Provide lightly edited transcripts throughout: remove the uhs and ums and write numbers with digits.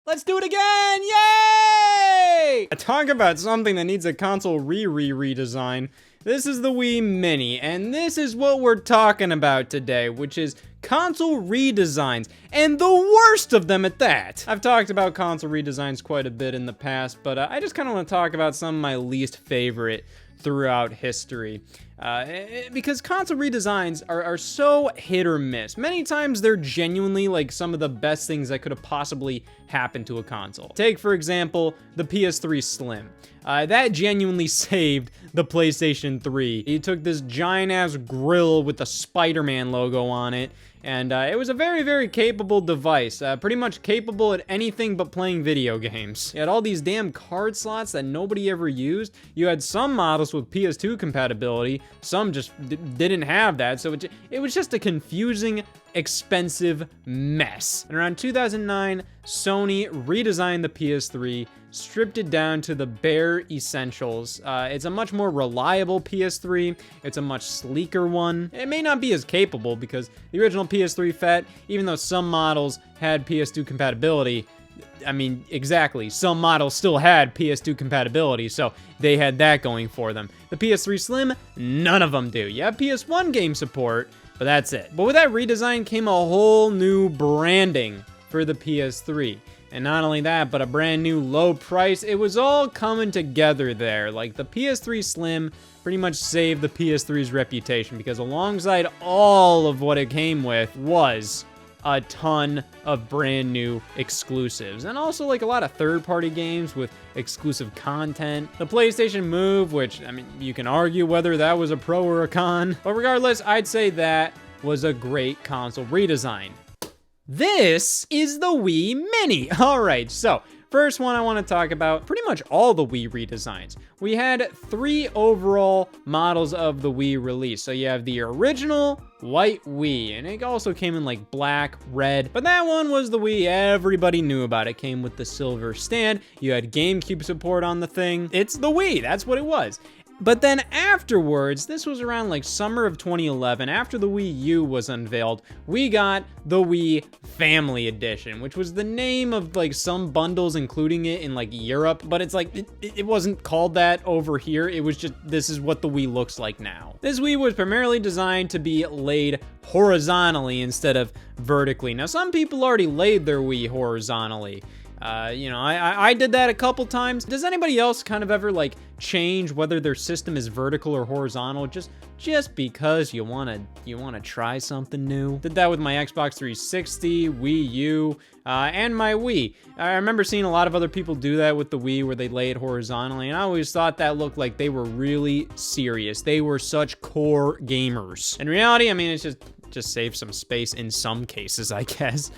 Let's do it again! Yay! Talk about something that needs a console redesign. This is the Wii Mini, and this is what we're talking about today, which is console redesigns, and the worst of them at that. I've talked about console redesigns quite a bit in the past, but I just kind of want to talk about some of my least favorite throughout history. Because console redesigns are so hit or miss. Many times they're genuinely like some of the best things that could have possibly happened to a console. Take, for example, the PS3 Slim. That genuinely saved the PlayStation 3. He took this giant-ass grill with the Spider-Man logo on it, and it was a very, very capable device. Pretty much capable at anything but playing video games. You had all these damn card slots that nobody ever used. You had some models with PS2 compatibility. Some just didn't have that, so it was just a confusing, expensive mess. And around 2009, Sony redesigned the PS3, stripped it down to the bare essentials. It's a much more reliable PS3. It's a much sleeker one. It may not be as capable because the original PS3 FAT, even though some models had PS2 compatibility, I mean, exactly, some models still had PS2 compatibility, so they had that going for them. The PS3 Slim, none of them do. You have PS1 game support, but that's it. But with that redesign came a whole new branding for the PS3. And not only that, but a brand new low price. It was all coming together there. Like, the PS3 Slim pretty much saved the PS3's reputation because alongside all of what it came with was a ton of brand new exclusives, and also like a lot of third-party games with exclusive content. The PlayStation Move, which, I mean, you can argue whether that was a pro or a con, but regardless, I'd say that was a great console redesign. This is the Wii Mini. All right, so first one I want to talk about pretty much all the Wii redesigns. We had 3 overall models of the Wii release. So you have the original white Wii, and it also came in like black, red, but that one was the Wii everybody knew about. It came with the silver stand. You had GameCube support on the thing. It's the Wii, that's what it was. But then afterwards, this was around like summer of 2011, after the Wii U was unveiled, we got the Wii Family Edition, which was the name of like some bundles including it in like Europe, but it's like, it wasn't called that over here. It was just, this is what the Wii looks like now. This Wii was primarily designed to be laid horizontally instead of vertically. Now, some people already laid their Wii horizontally. You know, I did that a couple times. Does anybody else kind of ever like change whether their system is vertical or horizontal just because you wanna try something new? Did that with my Xbox 360, Wii U, and my Wii. I remember seeing a lot of other people do that with the Wii where they lay it horizontally, and I always thought that looked like they were really serious. They were such core gamers. In reality, I mean, it's just save some space in some cases, I guess.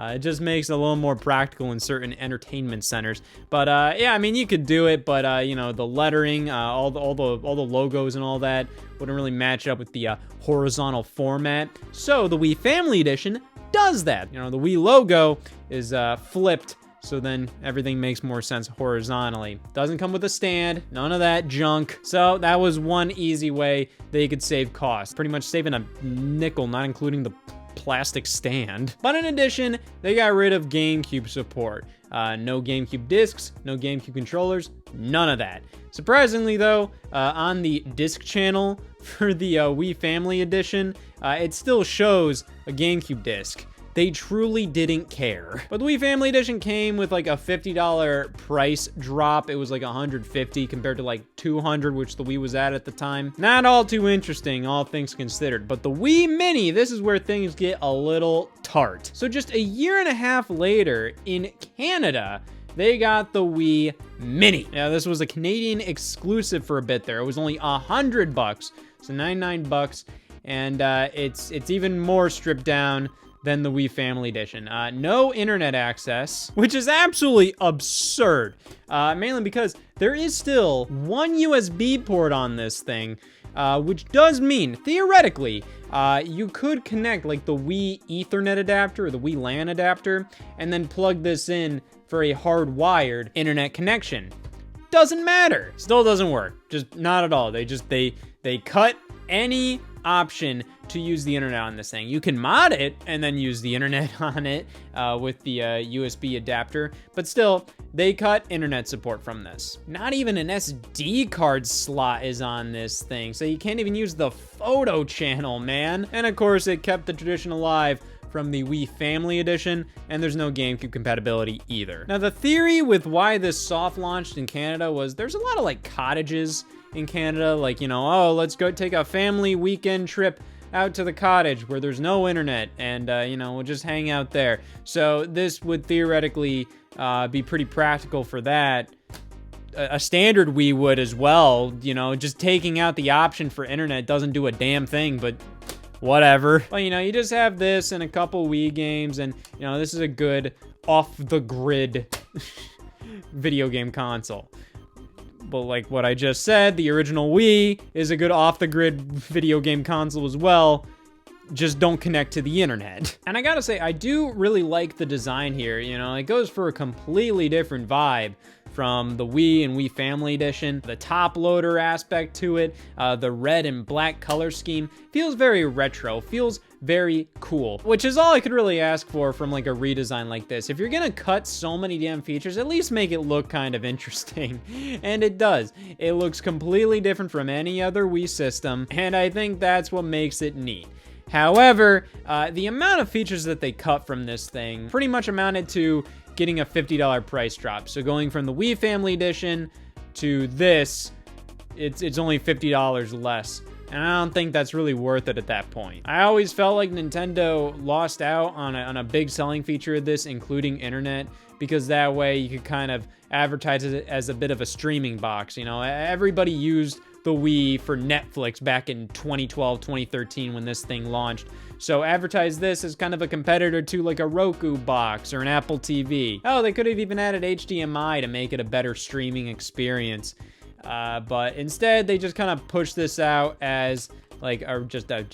It just makes it a little more practical in certain entertainment centers. But yeah, I mean, you could do it, but you know, the lettering, all the logos and all that wouldn't really match up with the horizontal format. So the Wii Family Edition does that. You know, the Wii logo is flipped, so then everything makes more sense horizontally. Doesn't come with a stand, none of that junk. So that was one easy way they could save costs. Pretty much saving a nickel, not including the plastic stand. But in addition, they got rid of GameCube support. No GameCube discs, no GameCube controllers, none of that. Surprisingly though, on the disc channel for the Wii Family Edition, it still shows a GameCube disc. They truly didn't care. But the Wii Family Edition came with like a $50 price drop. It was like $150 compared to like $200, which the Wii was at the time. Not all too interesting, all things considered. But the Wii Mini, this is where things get a little tart. So just a year and a half later in Canada, they got the Wii Mini. Now, this was a Canadian exclusive for a bit there. It was only $100, so 99 bucks, and it's even more stripped down than the Wii Family Edition. No internet access, which is absolutely absurd, mainly because there is still one USB port on this thing, which does mean, theoretically, you could connect like the Wii Ethernet adapter or the Wii LAN adapter, and then plug this in for a hardwired internet connection. Doesn't matter. Still doesn't work. Just not at all. They cut any option to use the internet on this thing. You can mod it and then use the internet on it with the USB adapter, but still, they cut internet support from this. Not even an SD card slot is on this thing, so you can't even use the photo channel, man. And of course, it kept the tradition alive from the Wii Family Edition, and there's no GameCube compatibility either. Now, the theory with why this soft launched in Canada was there's a lot of like cottages in Canada, like, you know, oh, let's go take a family weekend trip out to the cottage where there's no internet, and you know, we'll just hang out there. So this would theoretically be pretty practical for that. A standard Wii would as well, you know, just taking out the option for internet doesn't do a damn thing, but whatever. Well, you know, you just have this and a couple Wii games, and, you know, this is a good off-the-grid video game console. But like what I just said, the original Wii is a good off-the-grid video game console as well. Just don't connect to the internet. And I gotta say, I do really like the design here. You know, it goes for a completely different vibe from the Wii and Wii Family Edition. The top loader aspect to it, the red and black color scheme, feels very retro, feels very cool, which is all I could really ask for from like a redesign like this. If you're gonna cut so many damn features, at least make it look kind of interesting. And it does. It looks completely different from any other Wii system, and I think that's what makes it neat. However, the amount of features that they cut from this thing pretty much amounted to getting a $50 price drop. So going from the Wii Family Edition to this, it's only $50 less. And I don't think that's really worth it at that point. I always felt like Nintendo lost out on a big selling feature of this, including internet, because that way you could kind of advertise it as a bit of a streaming box. You know, everybody used the Wii for Netflix back in 2012, 2013 when this thing launched. So advertise this as kind of a competitor to like a Roku box or an Apple TV. Oh, they could have even added HDMI to make it a better streaming experience. But instead, they just kind of push this out as like just a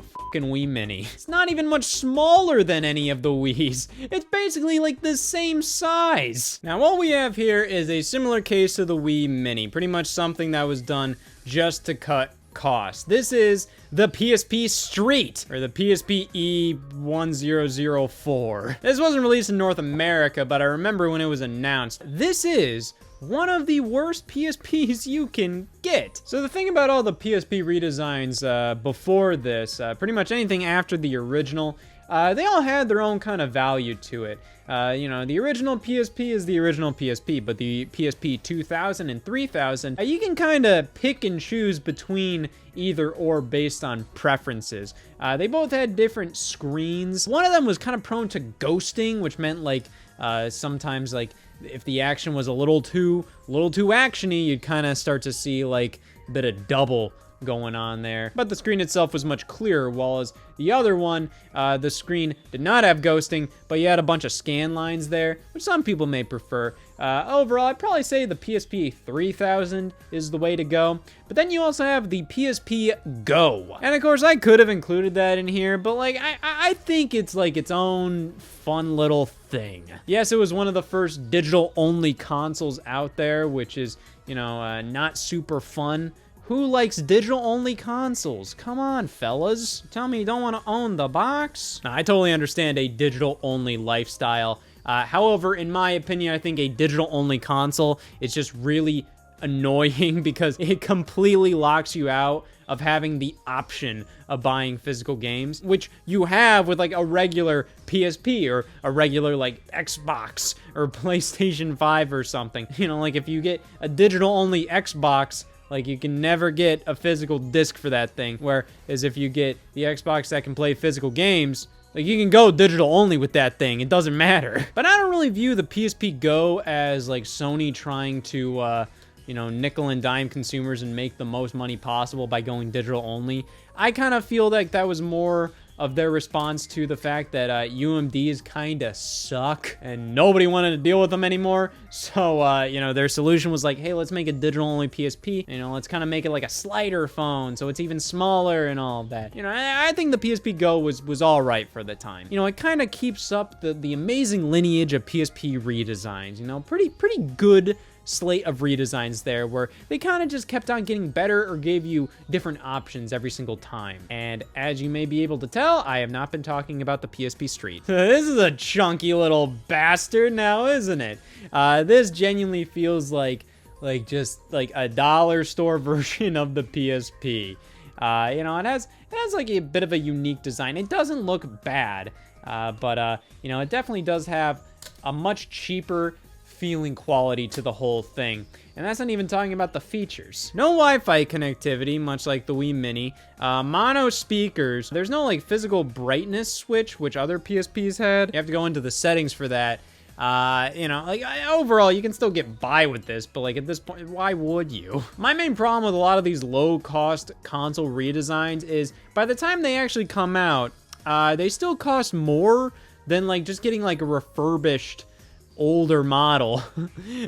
fucking Wii Mini. It's not even much smaller than any of the Wiis. It's basically like the same size. Now, what we have here is a similar case to the Wii Mini, pretty much something that was done just to cut cost. This is the PSP Street, or the PSP E1004. This wasn't released in North America, but I remember when it was announced. This is one of the worst PSPs you can get. So the thing about all the PSP redesigns before this, pretty much anything after the original, they all had their own kind of value to it. You know, the original PSP is the original PSP, but the PSP 2000 and 3000, you can kind of pick and choose between either or based on preferences. They both had different screens. One of them was kind of prone to ghosting, which meant like sometimes like if the action was a little too actiony, you'd kind of start to see like a bit of double going on there. But the screen itself was much clearer, while as the other one, the screen did not have ghosting, but you had a bunch of scan lines there, which some people may prefer. Overall, I'd probably say the PSP 3000 is the way to go. But then you also have the PSP Go. And of course, I could have included that in here, but like, I think it's like its own fun little thing. Yes, it was one of the first digital-only consoles out there, which is, you know, not super fun. Who likes digital-only consoles? Come on, fellas. Tell me you don't want to own the box? Now, I totally understand a digital-only lifestyle. However, in my opinion, I think a digital-only console is just really annoying because it completely locks you out of having the option of buying physical games, which you have with like a regular PSP or a regular like Xbox or PlayStation 5 or something. You know, like if you get a digital-only Xbox, like, you can never get a physical disc for that thing, whereas if you get the Xbox that can play physical games, like, you can go digital only with that thing. It doesn't matter. But I don't really view the PSP Go as, like, Sony trying to, you know, nickel and dime consumers and make the most money possible by going digital only. I kind of feel like that was more of their response to the fact that UMDs kind of suck and nobody wanted to deal with them anymore. So, you know, their solution was like, hey, let's make a digital-only PSP. You know, let's kind of make it like a slider phone so it's even smaller and all of that. You know, I think the PSP Go was all right for the time. You know, it kind of keeps up the amazing lineage of PSP redesigns. You know, pretty good slate of redesigns there where they kind of just kept on getting better or gave you different options every single time. And as you may be able to tell, I have not been talking about the PSP Street. This is a chunky little bastard now, isn't it? This genuinely feels like just like a dollar store version of the PSP. You know, it has like a bit of a unique design. It doesn't look bad, but you know, it definitely does have a much cheaper feeling quality to the whole thing. And that's not even talking about the features. No Wi-Fi connectivity, much like the Wii Mini. Mono speakers. There's no like physical brightness switch, which other PSPs had. You have to go into the settings for that. You know, like overall, you can still get by with this, but like at this point, why would you? My main problem with a lot of these low-cost console redesigns is by the time they actually come out, they still cost more than like just getting like a refurbished older model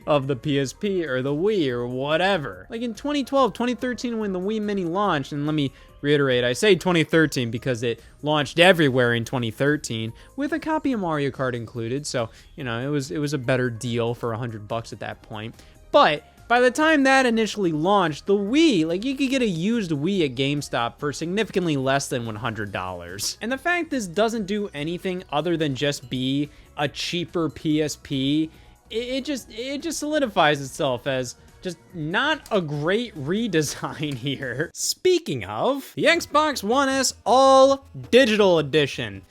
of the PSP or the Wii or whatever. Like in 2012, 2013, when the Wii Mini launched, and let me reiterate, I say 2013 because it launched everywhere in 2013 with a copy of Mario Kart included. So, you know, it was a better deal for $100 at that point. But by the time that initially launched, the Wii, like you could get a used Wii at GameStop for significantly less than $100. And the fact this doesn't do anything other than just be a cheaper PSP, it just solidifies itself as just not a great redesign here. Speaking of, the Xbox One S All Digital Edition.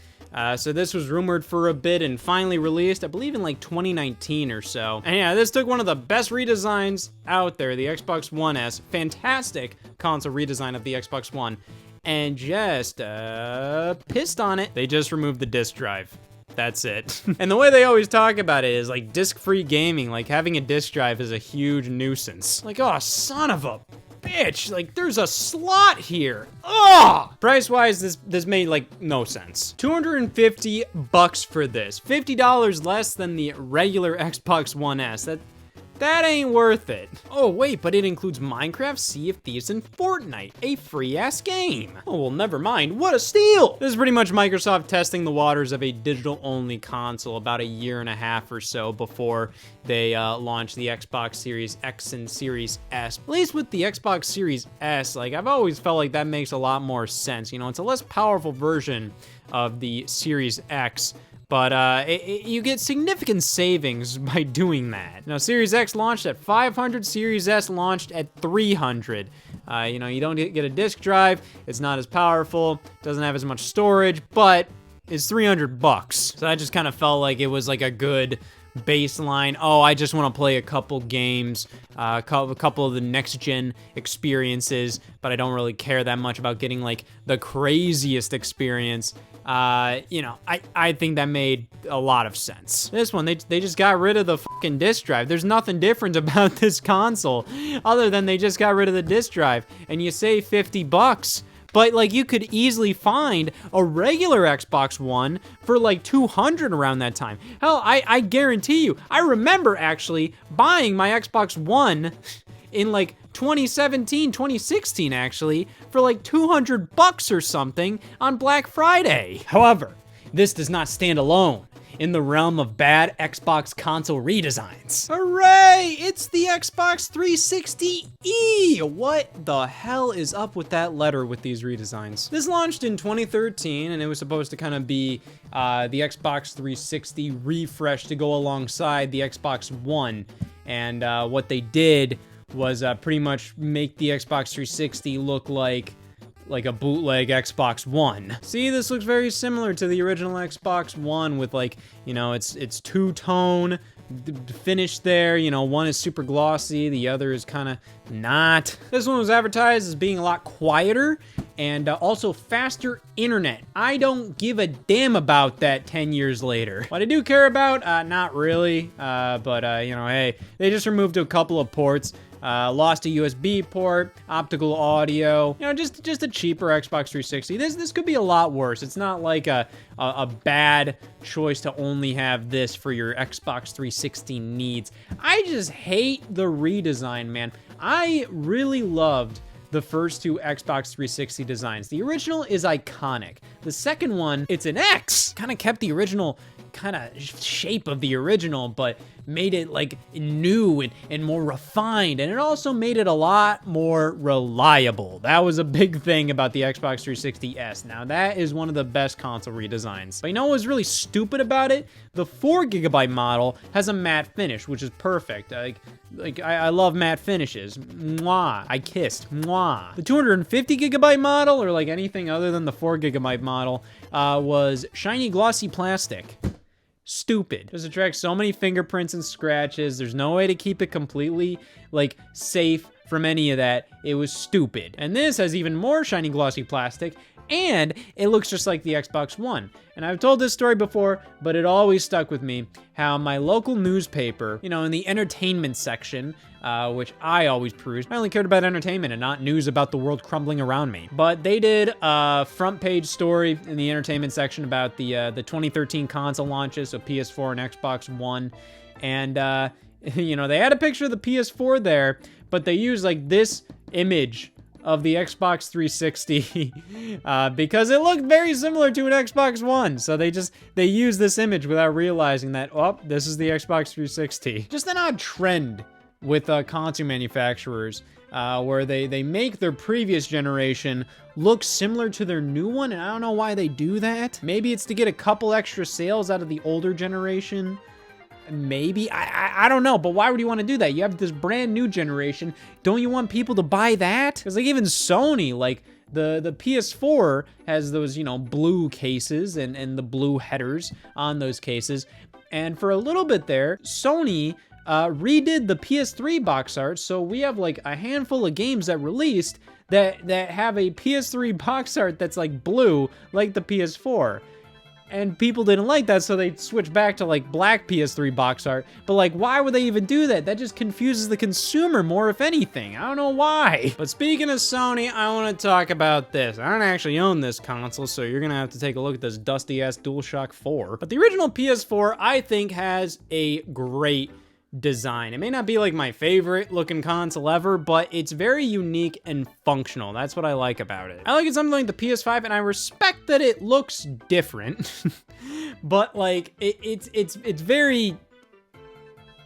So this was rumored for a bit and finally released, I believe in like 2019 or so. And yeah, this took one of the best redesigns out there, the Xbox One S. Fantastic console redesign of the Xbox One. And just pissed on it. They just removed the disk drive. That's it. And the way they always talk about it is like disc-free gaming, like having a disk drive is a huge nuisance. Like, oh, son of a bitch, like there's a slot here. Ugh! Price-wise, this made like no sense. $250 for this. $50 less than the regular Xbox One S. That ain't worth it. Oh wait, but it includes Minecraft, Sea of Thieves, and Fortnite, a free-ass game. Oh well, never mind, what a steal! This is pretty much Microsoft testing the waters of a digital-only console about a year and a half or so before they launched the Xbox Series X and Series S. At least with the Xbox Series S, like I've always felt like that makes a lot more sense. You know, it's a less powerful version of the Series X, but you get significant savings by doing that. Now, Series X launched at 500, Series S launched at 300. You know, you don't get a disk drive, it's not as powerful, doesn't have as much storage, but it's $300. So that just kind of felt like it was like a good baseline. Oh, I just want to play a couple games, a couple of the next-gen experiences, but I don't really care that much about getting like the craziest experience. You know, I think that made a lot of sense. This one, they just got rid of the fucking disk drive. There's nothing different about this console other than they just got rid of the disk drive, and you save $50. But like you could easily find a regular Xbox One for like $200 around that time. Hell, I guarantee you, I remember actually buying my Xbox One in like 2017, 2016 actually, for like $200 or something on Black Friday. However, this does not stand alone in the realm of bad Xbox console redesigns. Hooray! It's the Xbox 360e! What the hell is up with that letter with these redesigns? This launched in 2013, and it was supposed to kind of be the Xbox 360 refresh to go alongside the Xbox One. And what they did was pretty much make the Xbox 360 look like a bootleg Xbox One. See, this looks very similar to the original Xbox One with like, you know, it's two-tone finish there. You know, one is super glossy, the other is kind of not. This one was advertised as being a lot quieter and also faster internet. I don't give a damn about that 10 years later. What I do care about, not really, but you know, hey, they just removed a couple of ports. Lost a USB port, optical audio, you know, just a cheaper Xbox 360. This could be a lot worse. It's not like a bad choice to only have this for your Xbox 360 needs. I just hate the redesign, man. I really loved the first two Xbox 360 designs. The original is iconic. The second one, it's an X. Kind of kept the original kind of shape of the original, but made it like new and more refined, and it also made it a lot more reliable. That was a big thing about the Xbox 360S. Now that is one of the best console redesigns. But you know what was really stupid about it? The 4GB model has a matte finish, which is perfect. I love matte finishes. Mwah. I kissed. Mwah. The 250GB model, or like anything other than the 4GB model, was shiny glossy plastic. Stupid. Just attracts so many fingerprints and scratches. There's no way to keep it completely like safe from any of that. It was stupid. And this has even more shiny glossy plastic, and it looks just like the Xbox One. And I've told this story before, but it always stuck with me, how my local newspaper, you know, in the entertainment section, which I always perused. I only cared about entertainment and not news about the world crumbling around me. But they did a front page story in the entertainment section about the 2013 console launches, so PS4 and Xbox One. And, you know, they had a picture of the PS4 there, but they used like this image of the Xbox 360 because it looked very similar to an Xbox One. So they used this image without realizing that, oh, this is the Xbox 360. Just an odd trend with console manufacturers where they make their previous generation look similar to their new one, and I don't know why they do that. Maybe it's to get a couple extra sales out of the older generation. Maybe, I don't know, but why would you want to do that? You have this brand new generation. Don't you want people to buy that? Because like even Sony, like the PS4 has those, you know, blue cases and the blue headers on those cases. And for a little bit there, Sony redid the PS3 box art, so we have like a handful of games that released that have a PS3 box art that's like blue, like the PS4. And people didn't like that, so they switched back to like black PS3 box art. But like, why would they even do that? That just confuses the consumer more, if anything. I don't know why. But speaking of Sony, I want to talk about this. I don't actually own this console, so you're gonna have to take a look at this dusty-ass DualShock 4. But the original PS4, I think, has a great design. It may not be like my favorite looking console ever, but it's very unique and functional. That's what I like about it. I like it something like the PS5, and I respect that it looks different, but like it's very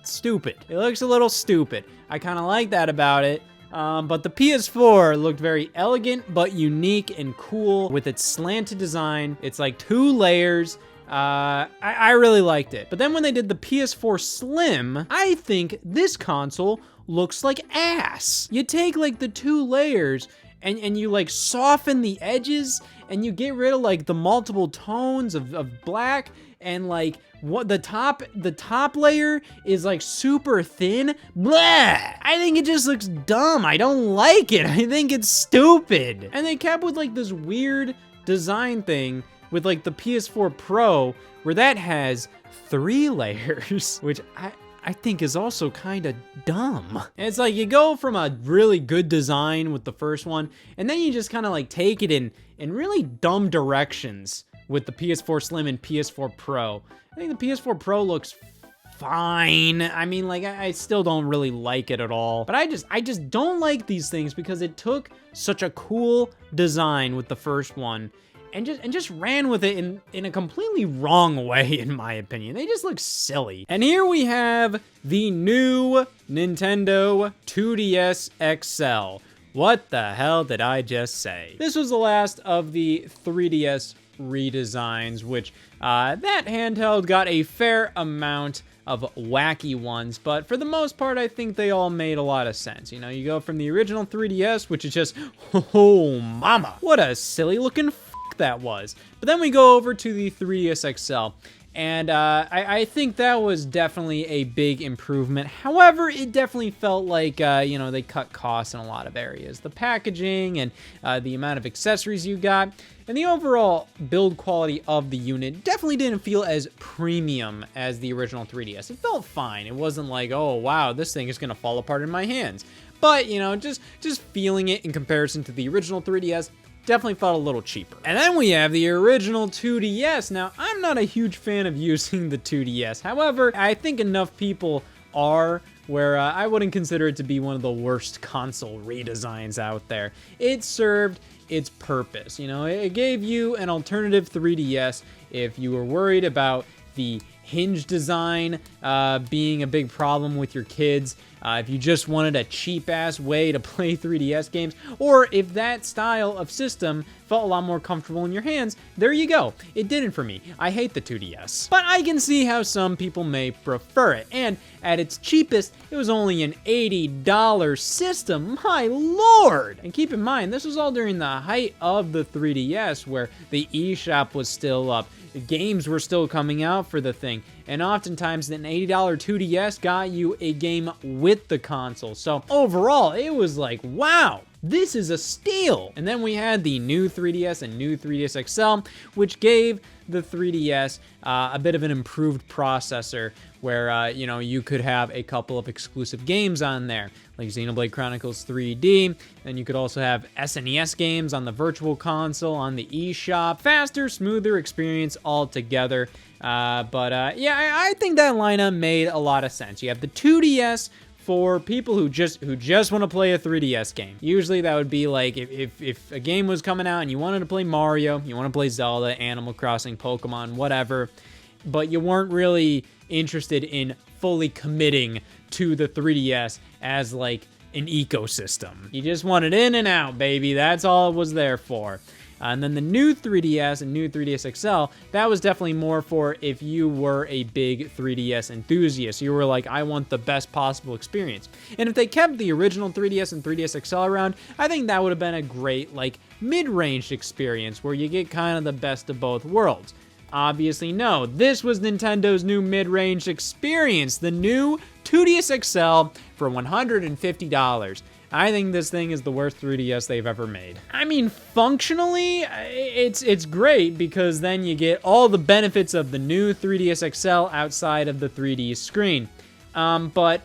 stupid. It looks a little stupid. I kind of like that about it. But the PS4 looked very elegant but unique and cool with its slanted design. It's like 2 layers. I really liked it. But then when they did the PS4 Slim, I think this console looks like ass. You take like the 2 layers and you like soften the edges and you get rid of like the multiple tones of black, and like what the top layer is like super thin. Blah! I think it just looks dumb. I don't like it. I think it's stupid. And they kept with like this weird design thing with like the PS4 Pro, where that has 3 layers, which I think is also kind of dumb. And it's like you go from a really good design with the first one, and then you just kind of like take it in really dumb directions with the PS4 Slim and PS4 Pro. I think the PS4 Pro looks fine. I mean, like, I still don't really like it at all. But I just don't like these things because it took such a cool design with the first one and just ran with it in a completely wrong way, in my opinion. They just look silly. And here we have the new Nintendo 2DS XL. What the hell did I just say? This was the last of the 3DS redesigns, which that handheld got a fair amount of wacky ones, but for the most part, I think they all made a lot of sense. You know, you go from the original 3DS, which is just, oh mama, what a silly looking that was. But then we go over to the 3DS XL, and I think that was definitely a big improvement. However, it definitely felt like, you know, they cut costs in a lot of areas. The packaging and the amount of accessories you got, and the overall build quality of the unit definitely didn't feel as premium as the original 3DS. It felt fine. It wasn't like, oh wow, this thing is gonna fall apart in my hands. But, you know, just feeling it in comparison to the original 3DS, definitely felt a little cheaper. And then we have the original 2DS. Now, I'm not a huge fan of using the 2DS. However, I think enough people are where I wouldn't consider it to be one of the worst console redesigns out there. It served its purpose. You know, it gave you an alternative 3DS if you were worried about the hinge design being a big problem with your kids, if you just wanted a cheap-ass way to play 3DS games, or if that style of system felt a lot more comfortable in your hands, there you go. It didn't for me. I hate the 2DS. But I can see how some people may prefer it, and at its cheapest, it was only an $80 system. My lord! And keep in mind, this was all during the height of the 3DS, where the eShop was still up. The games were still coming out for the thing, and oftentimes an $80 2DS got you a game with the console. So overall, it was like, wow, this is a steal. And then we had the new 3DS and new 3DS XL, which gave the 3DS a bit of an improved processor where, you know, you could have a couple of exclusive games on there, like Xenoblade Chronicles 3D. Then you could also have SNES games on the Virtual Console, on the eShop. Faster, smoother experience altogether. Yeah, I think that lineup made a lot of sense. You have the 2DS for people who just want to play a 3DS game. Usually that would be like if a game was coming out and you wanted to play Mario, you want to play Zelda, Animal Crossing, Pokemon, whatever, but you weren't really interested in fully committing to the 3DS as like an ecosystem. You just wanted in and out, baby. That's all it was there for. And then the new 3DS and new 3DS XL, that was definitely more for if you were a big 3DS enthusiast. You were like, I want the best possible experience. And if they kept the original 3DS and 3DS XL around, I think that would have been a great, like, mid-range experience where you get kind of the best of both worlds. Obviously, no. This was Nintendo's new mid-range experience, the new 2DS XL for $150. I think this thing is the worst 3DS they've ever made. I mean, functionally, it's great because then you get all the benefits of the new 3DS XL outside of the 3D screen. But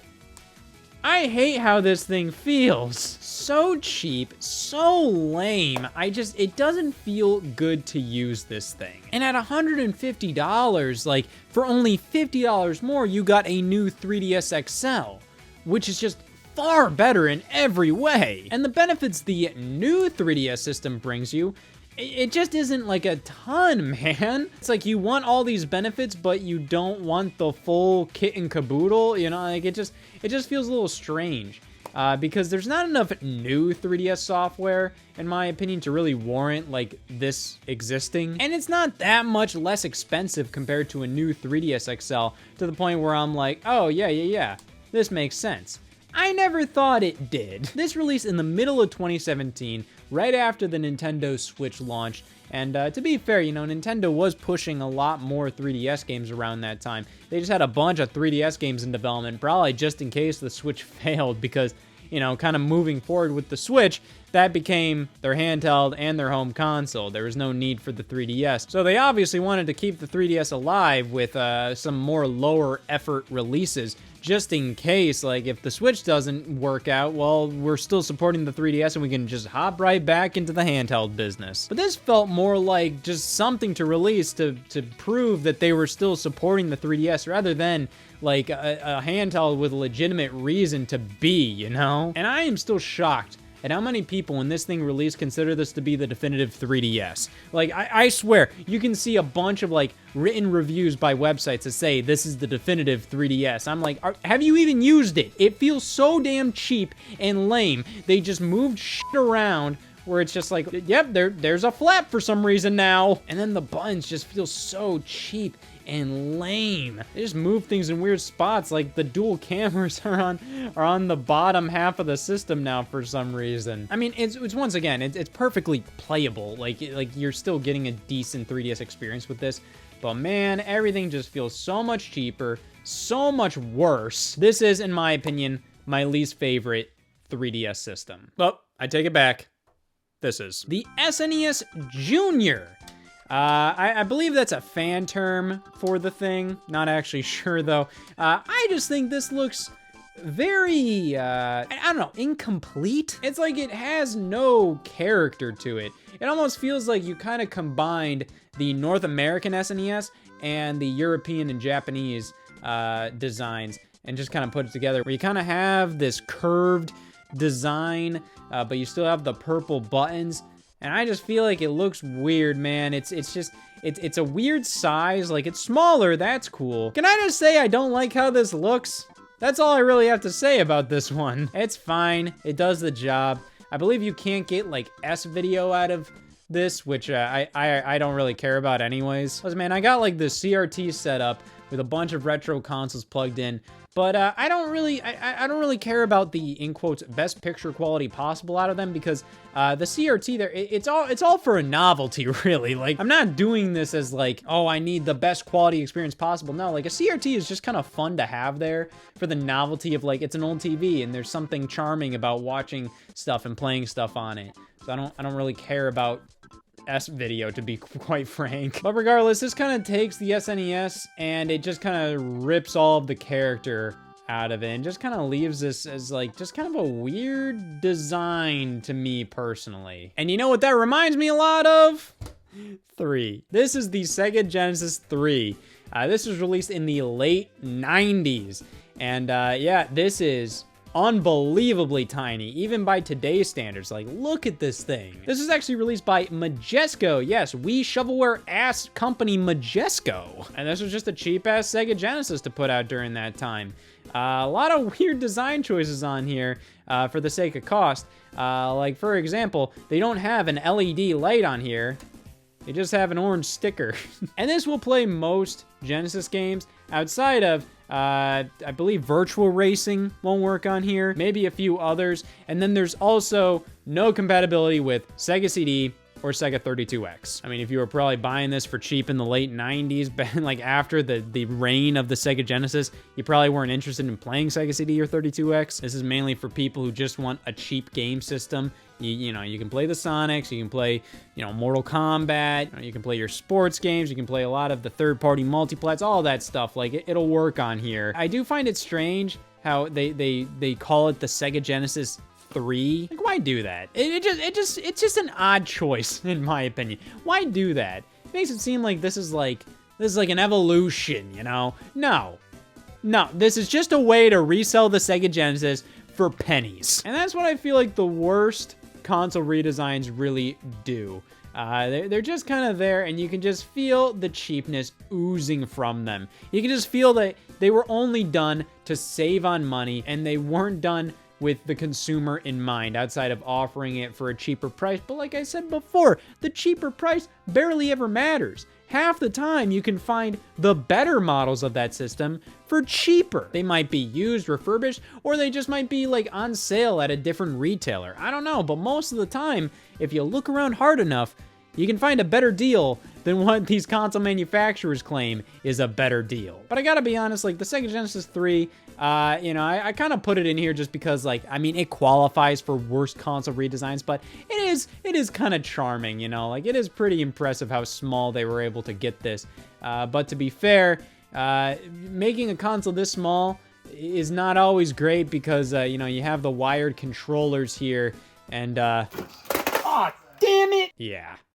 I hate how this thing feels. So cheap, so lame. It doesn't feel good to use this thing. And at $150, like, for only $50 more, you got a new 3DS XL, which is just far better in every way. And the benefits the new 3DS system brings you, it just isn't like a ton, man. It's like you want all these benefits, but you don't want the full kit and caboodle, you know, like it just feels a little strange. Because there's not enough new 3DS software, in my opinion, to really warrant, like, this existing. And it's not that much less expensive compared to a new 3DS XL, to the point where I'm like, oh, yeah, this makes sense. I never thought it did. This released in the middle of 2017, right after the Nintendo Switch launched. And to be fair, you know, Nintendo was pushing a lot more 3DS games around that time. They just had a bunch of 3DS games in development, probably just in case the Switch failed, because, you know, kind of moving forward with the Switch, that became their handheld and their home console. There was no need for the 3DS. So they obviously wanted to keep the 3DS alive with some more lower effort releases, just in case, like, if the Switch doesn't work out, well, we're still supporting the 3DS and we can just hop right back into the handheld business. But this felt more like just something to release to prove that they were still supporting the 3DS rather than like a handheld with a legitimate reason to be, you know? And I am still shocked at how many people, when this thing released, consider this to be the definitive 3DS. Like, I swear, you can see a bunch of, like, written reviews by websites that say this is the definitive 3DS. I'm like, have you even used it? It feels so damn cheap and lame. They just moved shit around where it's just like, yep, there's a flap for some reason now. And then the buttons just feel so cheap and lame. They just move things in weird spots, like the dual cameras are on the bottom half of the system now for some reason. I mean, it's once again, it's perfectly playable. Like you're still getting a decent 3DS experience with this, but man, everything just feels so much cheaper, so much worse. This is, in my opinion, my least favorite 3DS system. Well, I take it back. This is the SNES Junior. I believe that's a fan term for the thing. Not actually sure, though. I just think this looks very, I don't know, incomplete. It's like it has no character to it. It almost feels like you kind of combined the North American SNES and the European and Japanese designs and just kind of put it together, where you kind of have this curved design, but you still have the purple buttons. And I just feel like it looks weird, man. It's a weird size. Like, it's smaller, that's cool. Can I just say I don't like how this looks? That's all I really have to say about this one. It's fine, it does the job. I believe you can't get like S-video out of this, which I don't really care about anyways. Listen, man, I got like the CRT set up with a bunch of retro consoles plugged in, but I don't really care about the, in quotes, best picture quality possible out of them, because the CRT there, it's all for a novelty, really. Like, I'm not doing this as like, oh, I need the best quality experience possible. No, like a CRT is just kind of fun to have there for the novelty of like, it's an old TV and there's something charming about watching stuff and playing stuff on it. So I don't really care about S-video, to be quite frank. But regardless, this kind of takes the SNES and it just kind of rips all of the character out of it and just kind of leaves this as like just kind of a weird design to me personally. And you know what that reminds me a lot of? 3. This is the Sega Genesis 3. This was released in the late 90s. And yeah, this is unbelievably tiny, even by today's standards. Like, look at this thing. This is actually released by Majesco. Yes, Wii shovelware ass company Majesco. And this was just a cheap ass Sega Genesis to put out during that time. A lot of weird design choices on here for the sake of cost. Like, for example, they don't have an LED light on here. They just have an orange sticker. And this will play most Genesis games outside of I believe Virtual Racing won't work on here, maybe a few others. And then there's also no compatibility with Sega CD or Sega 32X. I mean, if you were probably buying this for cheap in the late 90s, like after the reign of the Sega Genesis, you probably weren't interested in playing Sega CD or 32X. This is mainly for people who just want a cheap game system. You know, you can play the Sonics, you can play, you know, Mortal Kombat, you can play your sports games, you can play a lot of the third-party multiplats, all that stuff. Like, it'll work on here. I do find it strange how they call it the Sega Genesis 3. Like, why do that? It's just an odd choice, in my opinion. Why do that? It makes it seem like this is like an evolution, you know? No, this is just a way to resell the Sega Genesis for pennies. And that's what I feel like the worst console redesigns really do. They're just kind of there, and you can just feel the cheapness oozing from them. You can just feel that they were only done to save on money, and they weren't done with the consumer in mind, outside of offering it for a cheaper price. But like I said before, the cheaper price barely ever matters. Half the time, you can find the better models of that system for cheaper. They might be used, refurbished, or they just might be like on sale at a different retailer. I don't know, but most of the time, if you look around hard enough, you can find a better deal than what these console manufacturers claim is a better deal. But I gotta be honest, like the Sega Genesis 3, you know, I kind of put it in here just because, like, I mean, it qualifies for worst console redesigns, but it is kind of charming, you know? Like, it is pretty impressive how small they were able to get this. But to be fair, making a console this small is not always great because, you know, you have the wired controllers here, and, aw, damn it! Yeah.